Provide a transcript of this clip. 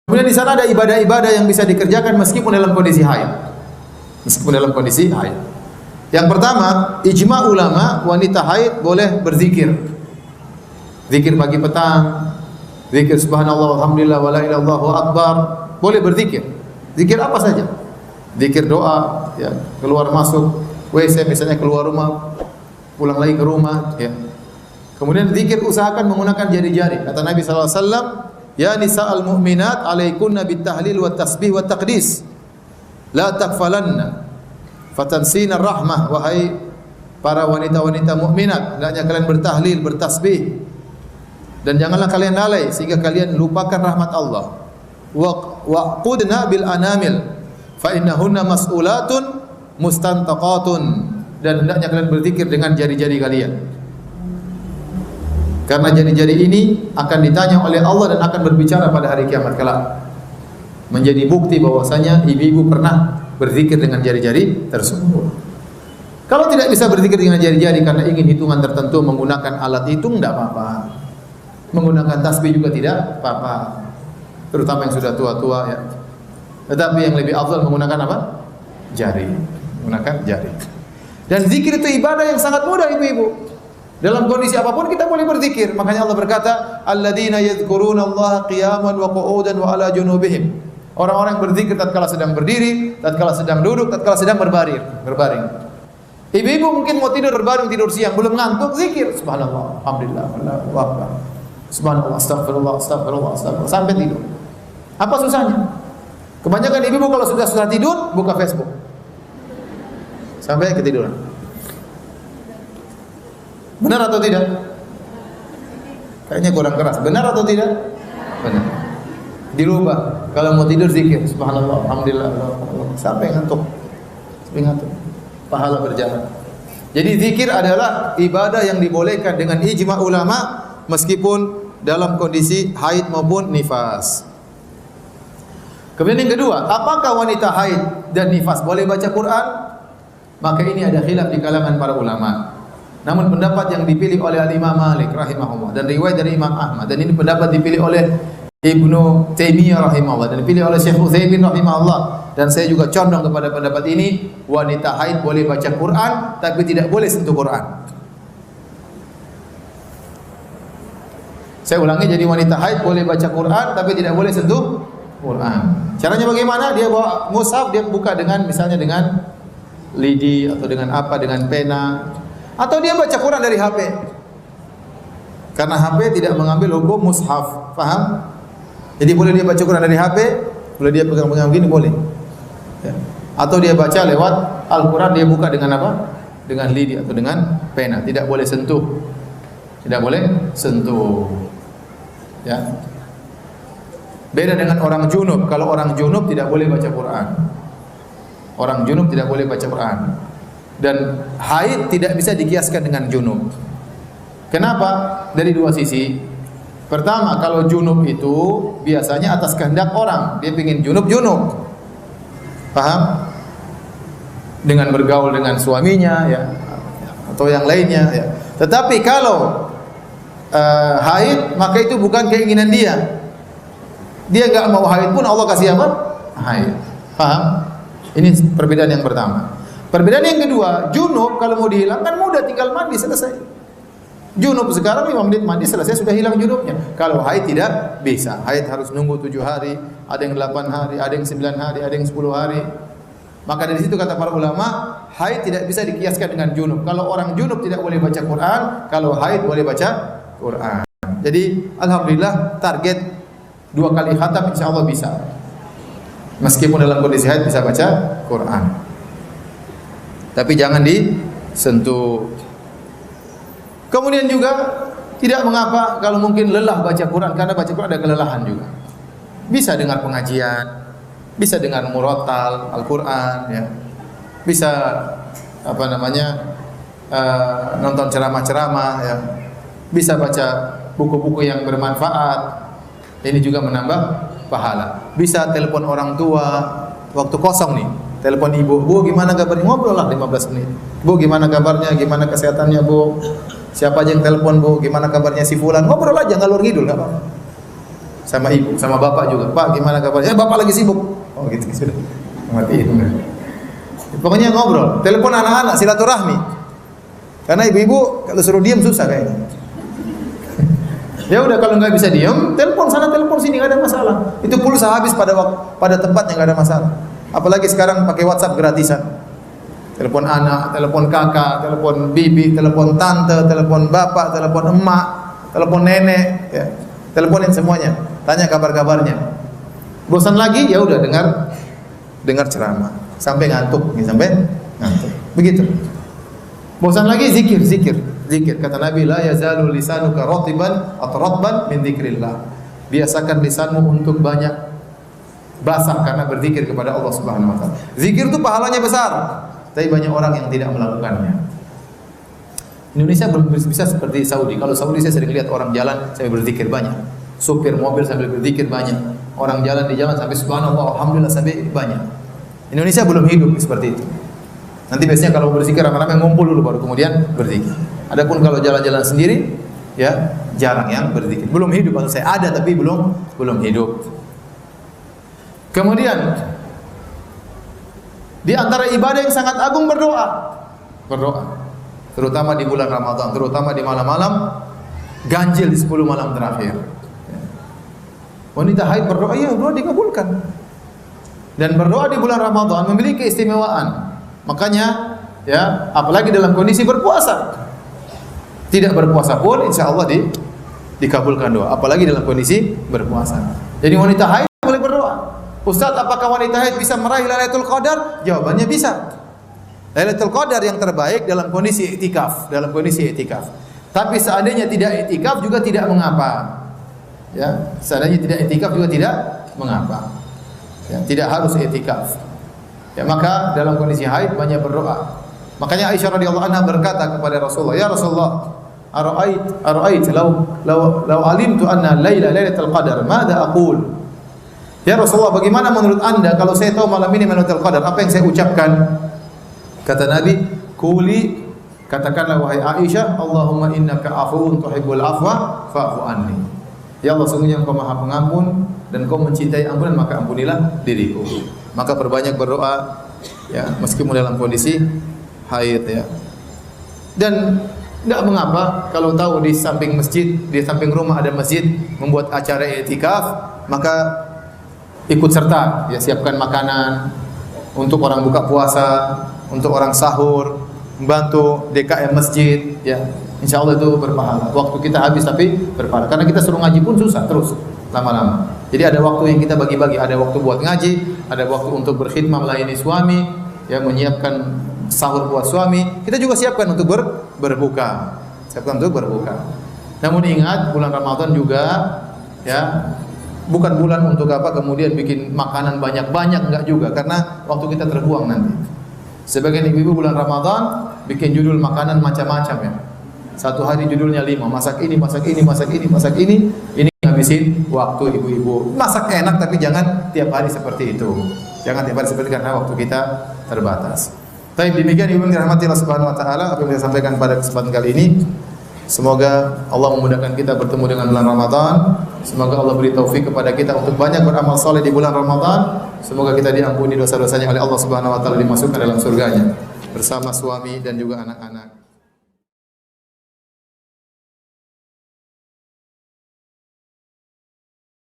Kemudian di sana ada ibadah-ibadah yang bisa dikerjakan meskipun dalam kondisi haid. Meskipun dalam kondisi haid. Yang pertama, ijma ulama wanita haid boleh berzikir. Zikir pagi petang, zikir subhanallah walhamdulillah wala ilaha illallah wallahu akbar, boleh berzikir. Zikir apa saja. Zikir doa, ya, keluar masuk WC misalnya, keluar rumah, pulang lagi ke rumah, ya. Kemudian zikir usahakan menggunakan jari-jari. Kata Nabi sallallahu alaihi wasallam, ya nisa'al mu'minat alaikunna bitahlil wa tasbih wa taqdis la takfalanna fatansina rahmah. Wahai para wanita-wanita mukminat, hendaknya kalian bertahlil, bertasbih, dan janganlah kalian lalai sehingga kalian lupakan rahmat Allah. Wa qudna bil anamil fa innahunna mas'ulatun mustantaqatun, dan hendaknya kalian berzikir dengan jari-jari kalian, karena jari-jari ini akan ditanya oleh Allah dan akan berbicara pada hari kiamat kelak. Menjadi bukti bahwasanya ibu-ibu pernah berzikir dengan jari-jari tersebut. Kalau tidak bisa berzikir dengan jari-jari karena ingin hitungan tertentu menggunakan alat hitung, tidak apa-apa. Menggunakan tasbih juga tidak apa-apa. Terutama yang sudah tua-tua, ya. Tetapi yang lebih afdal menggunakan apa? Jari. Menggunakan jari. Dan zikir itu ibadah yang sangat mudah, ibu-ibu. Dalam kondisi apapun kita boleh berzikir. Makanya Allah berkata, alladzina yadhkurunallaha qiyaman wa qu'udan wa ala junubihim. Orang-orang yang berzikir tatkala sedang berdiri, tatkala sedang duduk, tatkala sedang berbaring. Ibu-ibu mungkin mau tidur berbaring, tidur siang, belum ngantuk, zikir subhanallah, alhamdulillah, Allahu akbar. Subhanallah, astagfirullah, astagfirullah, astagfirullah, sampai tidur. Apa susahnya? Kebanyakan ibu-ibu kalau sudah tidur, buka Facebook sampai ketiduran. Benar atau tidak? Kayaknya kurang keras. Benar atau tidak? Benar. Dirubah. Kalau mau tidur zikir subhanallah, alhamdulillah, sampai ngantuk. Sampai ngantuk. Pahala berjalan. Jadi zikir adalah ibadah yang dibolehkan dengan ijma ulama meskipun dalam kondisi haid maupun nifas. Kemudian yang kedua, apakah wanita haid dan nifas boleh baca Quran? Maka ini ada khilaf di kalangan para ulama. Namun pendapat yang dipilih oleh Al-Imam Malik rahimahullah dan riwayat dari Imam Ahmad, dan ini pendapat dipilih oleh Ibnu Taimiyah rahimahullah dan dipilih oleh Syekh Utsaimin rahimahullah, dan saya juga condong kepada pendapat ini, wanita haid boleh baca Quran tapi tidak boleh sentuh Quran. Saya ulangi, jadi wanita haid boleh baca Quran tapi tidak boleh sentuh Quran. Caranya bagaimana? Dia bawa mushaf, dia buka dengan misalnya dengan lidi atau dengan apa, dengan pena, atau dia baca Quran dari HP. Karena HP tidak mengambil hukum mushaf, paham? Jadi boleh dia baca Quran dari HP, boleh dia pegang-pegang begini, boleh. Ya. Atau dia baca lewat Al-Quran, dia buka dengan apa? Dengan lidi atau dengan pena. Tidak boleh sentuh. Tidak boleh sentuh. Ya. Beda dengan orang junub. Kalau orang junub tidak boleh baca Quran. Orang junub tidak boleh baca Quran. Dan haid tidak bisa dikiaskan dengan junub. Kenapa? Dari dua sisi. Pertama, kalau junub itu biasanya atas kehendak orang. Dia ingin junub-junub. Paham? Dengan bergaul dengan suaminya, ya, atau yang lainnya, ya. Tetapi kalau haid, maka itu bukan keinginan dia. Dia enggak mau haid pun Allah kasih apa? Haid. Paham? Ini perbedaan yang pertama. Perbedaan yang kedua, junub kalau mau dihilangkan mudah, tinggal mandi selesai. Junub sekarang 5 menit mandi selesai, sudah hilang junubnya. Kalau haid tidak bisa. Haid harus nunggu 7 hari, ada yang 8 hari, ada yang 9 hari, ada yang 10 hari. Maka dari situ kata para ulama, haid tidak bisa dikiaskan dengan junub. Kalau orang junub tidak boleh baca Quran, kalau haid boleh baca Quran. Jadi alhamdulillah target 2 kali khatam insyaallah bisa. Meskipun dalam kondisi haid bisa baca Quran. Tapi jangan disentuh. Kemudian juga tidak mengapa kalau mungkin lelah baca Quran, karena baca Quran ada kelelahan juga. Bisa dengar pengajian, bisa dengar murattal Al-Quran, ya. Bisa apa namanya nonton ceramah-ceramah, ya. Bisa baca buku-buku yang bermanfaat. Ini juga menambah pahala. Bisa telepon orang tua waktu kosong nih. Telepon ibu, "Bu, gimana kabarnya?" Ngobrol lah 15 menit. "Bu, gimana kabarnya? Gimana kesehatannya, Bu? Siapa aja yang telepon, Bu? Gimana kabarnya si fulan?" Ngobrol aja ngalur ngidul, enggak apa-apa. sama ibu, sama bapak juga. Pak, gimana kabarnya? Bapak lagi sibuk. Oh, gitu sudah. Matiin. Pokoknya ngobrol, telepon anak-anak, silaturahmi. Karena ibu-ibu kalau suruh diam susah kayaknya. Ya udah, kalau nggak bisa diam, telepon sana, telepon sini, nggak ada masalah. Itu pulsa habis pada tempatnya, nggak ada masalah. Apalagi sekarang pakai WhatsApp gratisan. Telepon anak, telepon kakak, telepon bibi, telepon tante, telepon bapak, telepon emak, telepon nenek, ya. Teleponin semuanya, tanya kabar-kabarnya. Bosan lagi, ya udah dengar ceramah sampai ngantuk, sampai ngantuk. Begitu. Bosan lagi, zikir. Kata Nabi, la yazalu lisanuka ratiban atau ratban min dzikrillah. Biasakan lisanmu untuk banyak basah karena berzikir kepada Allah Subhanahu wa taala. Zikir itu pahalanya besar, tapi banyak orang yang tidak melakukannya. Indonesia belum bisa seperti Saudi. Kalau Saudi saya sering lihat orang jalan sambil berzikir banyak. Supir mobil sambil berzikir banyak. Orang jalan di jalan sampai subhanallah, alhamdulillah sampai banyak. Indonesia belum hidup seperti itu. Nanti biasanya kalau berzikir rame-rame ngumpul dulu baru kemudian berzikir. Adapun kalau jalan-jalan sendiri, ya jarang yang berzikir. Belum hidup, maksud saya ada tapi belum hidup. Kemudian di antara ibadah yang sangat agung berdoa. Terutama di bulan Ramadan, terutama di malam-malam ganjil di 10 malam terakhir. Wanita haid berdoa, ya doa dikabulkan. Dan berdoa di bulan Ramadan memiliki keistimewaan. Makanya ya, apalagi dalam kondisi berpuasa. Tidak berpuasa pun insya Allah dikabulkan doa, apalagi dalam kondisi berpuasa. Jadi wanita haid boleh berdoa. Ustaz, apakah wanita haid bisa meraih Lailatul Qadar? Jawabannya bisa. Lailatul Qadar yang terbaik dalam kondisi i'tikaf, Tapi seandainya tidak i'tikaf juga tidak mengapa. Ya, seandainya tidak i'tikaf juga tidak mengapa. Ya, tidak harus i'tikaf. Ya, maka dalam kondisi haid banyak berdoa. Makanya Aisyah radhiyallahu anha berkata kepada Rasulullah, "Ya Rasulullah, ara'ait law alimtu anna lailatul qadar, madza aqul?" Ya Rasulullah, bagaimana menurut Anda kalau saya tahu malam ini Lailatul Qadar, apa yang saya ucapkan? Kata Nabi, "Quli," katakanlah wahai Aisyah, "Allahumma innaka afuwun tuhibbul afwa fa'fu anni." Ya Allah, sungguhnya Engkau Maha Pengampun dan Engkau mencintai ampunan, maka ampunilah diriku. Maka perbanyak berdoa ya, meskipun dalam kondisi haid ya. Dan enggak mengapa kalau tahu di samping masjid, di samping rumah ada masjid membuat acara i'tikaf, maka ikut serta, ya siapkan makanan untuk orang buka puasa, untuk orang sahur, membantu DKM masjid ya. Insya Allah itu berpahala. Waktu kita habis tapi berpahala. Karena kita suruh ngaji pun susah terus lama-lama. Jadi ada waktu yang kita bagi-bagi, ada waktu buat ngaji, ada waktu untuk berkhidmah melayani suami, ya menyiapkan sahur buat suami. Kita juga siapkan untuk berbuka. Siapkan untuk berbuka. Namun ingat, bulan Ramadan juga ya bukan bulan untuk apa kemudian bikin makanan banyak-banyak, enggak juga, karena waktu kita terbuang nanti. Sebagian ibu-ibu bulan Ramadan bikin judul makanan macam-macam ya. Satu hari judulnya 5, masak ini, ini ngabisin waktu ibu-ibu. Masak enak tapi jangan tiap hari seperti itu. Jangan tiap hari seperti itu karena waktu kita terbatas. Baik, demikian ibu yang dirahmati Allah Subhanahu wa taala apa yang saya sampaikan pada kesempatan kali ini. Semoga Allah memudahkan kita bertemu dengan bulan Ramadan. Semoga Allah beri taufik kepada kita untuk banyak beramal saleh di bulan Ramadan. Semoga kita diampuni dosa-dosanya oleh Allah Subhanahu wa taala, dimasukkan dalam surganya bersama suami dan juga anak-anak.